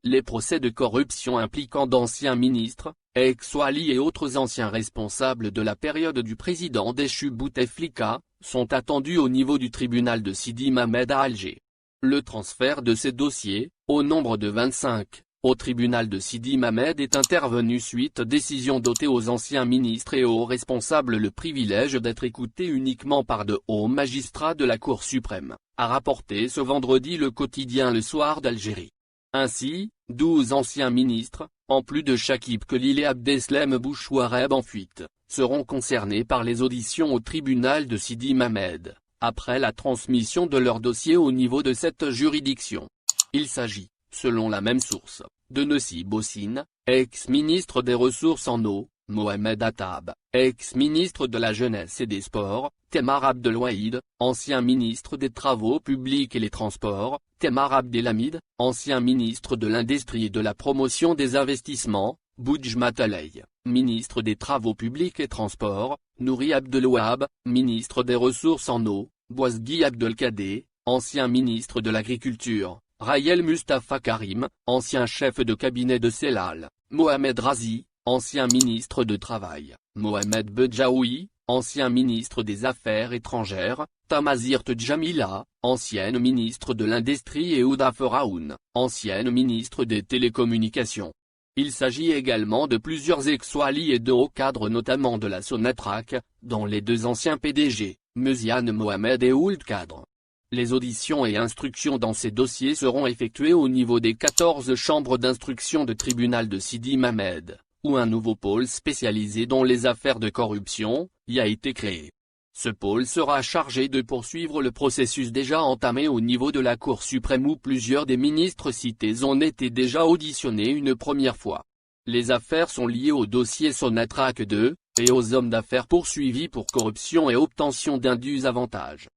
Les procès de corruption impliquant d'anciens ministres, ex-Wali et autres anciens responsables de la période du président déchu Bouteflika, sont attendus au niveau du tribunal de Sidi Mamed à Alger. Le transfert de ces dossiers, au nombre de 25, au tribunal de Sidi Mamed est intervenu suite décision dotée aux anciens ministres et aux responsables le privilège d'être écoutés uniquement par de hauts magistrats de la Cour suprême, a rapporté ce vendredi le quotidien Le Soir d'Algérie. Ainsi, 12 anciens ministres, en plus de Chakib Khalil et Abdeslem Bouchouareb en fuite, seront concernés par les auditions au tribunal de Sidi Mamed, après la transmission de leur dossier au niveau de cette juridiction. Il s'agit, selon la même source, de Nossi Bossine, ex-ministre des Ressources en eau, Mohamed Attab, ex-ministre de la Jeunesse et des Sports, Temar Abdelwahid, ancien ministre des Travaux publics et les Transports, Temar Abdelhamid, ancien ministre de l'Industrie et de la Promotion des Investissements, Boudj Mataley, ministre des Travaux publics et Transports, Nouri Abdelwahab, ministre des Ressources en eau, Bouazgui Abdelkadé, ancien ministre de l'Agriculture, Raïel Mustafa Karim, ancien chef de cabinet de Sellal, Mohamed Razi, ancien ministre de Travail, Mohamed Bedjaoui, ancien ministre des Affaires étrangères, Tamazirt Djamila, ancienne ministre de l'Industrie et Ouda Feraoun, ancienne ministre des Télécommunications. Il s'agit également de plusieurs ex-Wali et de hauts cadres notamment de la Sonatrach, dont les deux anciens PDG, Meziane Mohamed et Ould Kadr. Les auditions et instructions dans ces dossiers seront effectuées au niveau des 14 chambres d'instruction de tribunal de Sidi Mamed, où un nouveau pôle spécialisé dans les affaires de corruption y a été créé. Ce pôle sera chargé de poursuivre le processus déjà entamé au niveau de la Cour suprême où plusieurs des ministres cités ont été déjà auditionnés une première fois. Les affaires sont liées au dossier Sonatrach 2, et aux hommes d'affaires poursuivis pour corruption et obtention d'indus avantages.